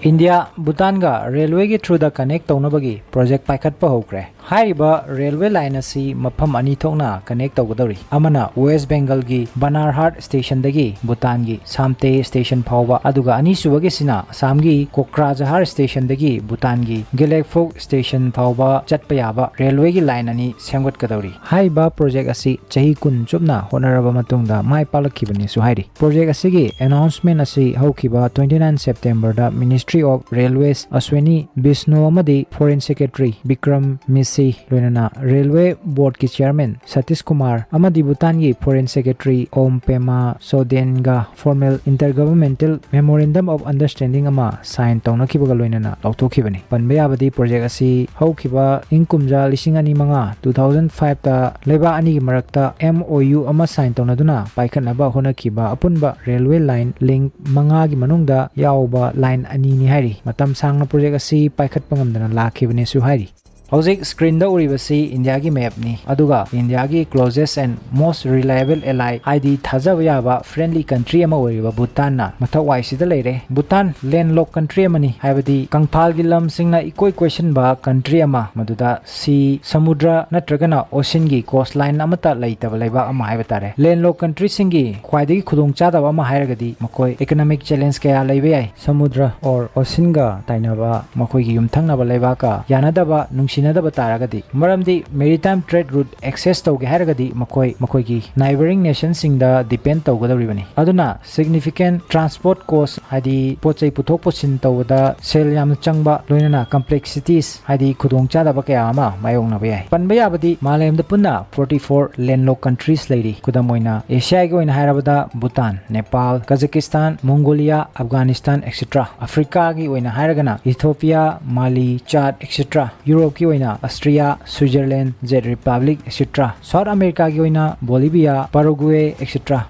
India Bhutan ga railway gi through the connect taunabagi project paikhat pa hokre. Hariba railway line asi mafam ani thokna connect tawgadori. Amana West Bengal gi Banarhat station dagi Bhutan gi Samte station phawba aduga ani subagi sina Assam gi Kokrajhar station dagi Bhutan gi Gelekphok station phawba chatpa yaba railway gi line ani semgat kadori. Hariba project asi chahi kun chupna honaraba matungda mai palakhibani su hairi. Project asi gi announcement asi hokhiba 29 September da Ministry of Railways Aswani Bisnu amadi Foreign Secretary Bikram Misi Loinana Railway Board ki Chairman Satish Kumar amadi Bhutan gi Foreign Secretary Om Pema Sodenga formal intergovernmental memorandum of understanding ama sign tawnakibaga loinana lautokhibani. Panbe abadi project asi hokhiba ingkumja lisingani manga 2005 ta leba ani gi marakta MOU ama sign tawnaduna paikhanaba honakhiba apunba railway line link manga gi manungda yauba line ani ni hairi matam sangna project asi paikhat pangamdana lakhibani su hairi. Hojik screen da uribasi India gi map ni aduga India gi closest and most reliable ally ID thajaba yaba friendly country ama oriba Bhutan na mathawai sida leire. Bhutan landlocked country amani haibadi kangphal gi lam singna ikoi question ba country ama maduda sea samudra natragana ocean gi coastline amata leitaba leiba ama haibatare. Landlocked country singi khwaidagi khudong chadaba ama hairagadi makoi economic challenge kaya leibe yai samudra or ocean ga tainaba makoi gi yumthangnaba leiba ka yanadaba nungsi Maramdi maritime trade route access tawge haragadi makoi gi neighboring nations singda depend tawgadawribani. Aduna significant transport cost hadi pochai puthok pochin tawda sel yam changba loinana complexities hadi khudong chadaba kaya ama mayongna bayai. Panba yabadi malayamda punna 44 landlocked countries leiri. Kudamoina Asia gi oina harabada Bhutan, Nepal, Kazakhstan, Mongolia, Afghanistan etc. Africa gi oina haragana Ethiopia, Mali, Chad etc. Europe gi Austria, Switzerland, Czech Republic, etc. South America gi oina Bolivia, Paraguay, etc.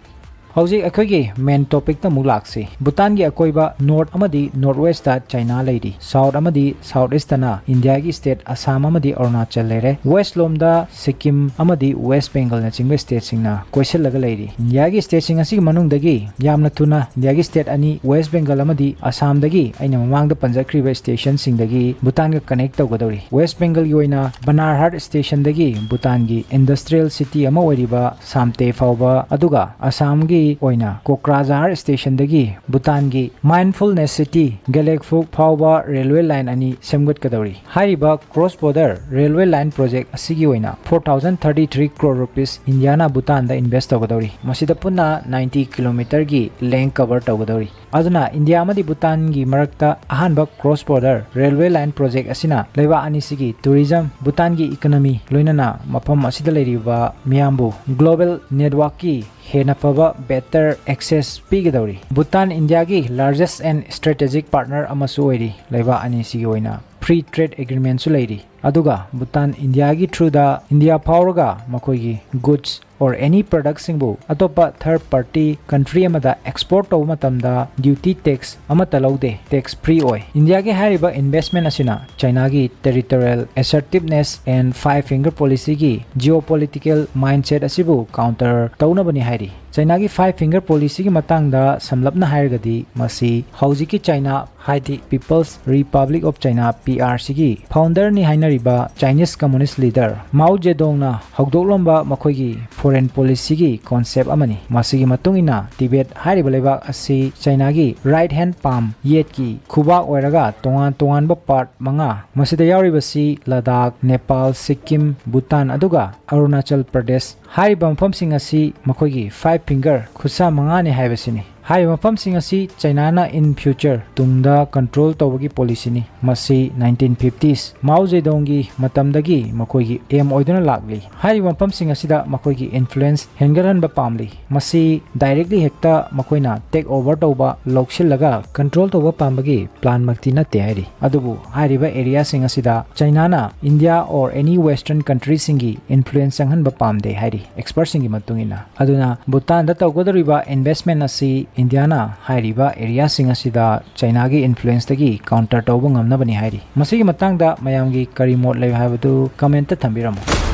Hojik akoigi main topic ta mulaksi. Bhutan gi akoiba north amadi northwest ta China leiri. South amadi southeast na India gi state Assam amadi Arunachal leire. West lomda Sikkim amadi West Bengal na chingba state singna koisel laga leiri. India gi state sing asi manung dagi yamna tuna India gi state ani West Bengal amadi Assam dagi aina mamangda panjakriba station sing dagi Bhutan ga connect tawgadori. West Bengal gi oina Banarhat station dagi Bhutan gi industrial city ama oriba Samte fawba aduga Assam gi oina Kokrajhar station dagi Bhutan gi mindfulness city Gelekphok phawba railway line ani semgat kadori. Hariba cross border railway line project asigi oina 4033 crore rupees Indiana Bhutan da invest tawgadori. Masida punna 90 km gi length cover tawgadori. Aduna India amadi Bhutan gi marakta ahanba cross border railway line project asina leba ani sigi tourism Bhutan gi economy loinana mafam asida leiriba miyambu global network ki hena paba better access pigadori. Bhutan India gi largest and strategic partner amasu oiri leba ani sigi oina free trade agreement su leiri. Aduga Bhutan India gi through the India powerga makoi gi goods or any product singbu atopa third party country amada export to matamda duty tax amata laude tax free oi. India gi hariba investment asina China gi territorial assertiveness and five finger policy gi geopolitical mindset asibu counter tauna bani hairi. China gi five finger policy gi matangda samlapna hairgadi masi haujiki China haidi People's Republic of China PRC gi founder ni hainariba Chinese communist leader Mao Zedong na hogdoklomba makoi gi foreign policy gi concept amani. Masigi matungina Tibet hariba lebak asi China gi right hand palm yet ki khubak oiraga tongan ba part manga masida yauribasi Ladakh, Nepal, Sikkim, Bhutan aduga Arunachal Pradesh hariba mafam sing asi makoi gi five finger khusa manga ni haibasini. Hai mafam sing asi China na in future tungda control tawagi policy ni masi 1950s Mao Zedong gi matamdagi makoi gi aim oiduna lagli. Hai mafam sing asida makoi gi influence hengaran ba pamli masi directly hekta makoina take over tawba lokshil control tawba pambagi plan makti na te hairi. Adubu hariba area sing asida China na India or any western country singi influence sanghan ba pamde hairi expert singi matungina. Aduna Bhutan da tawgodariba investment asi Indiana hairiba area sing asida China gi influence tagi counter tawba ngamna bani hairi. Masigi matangda mayamgi kari mot lay habadu comment ta thambiramo.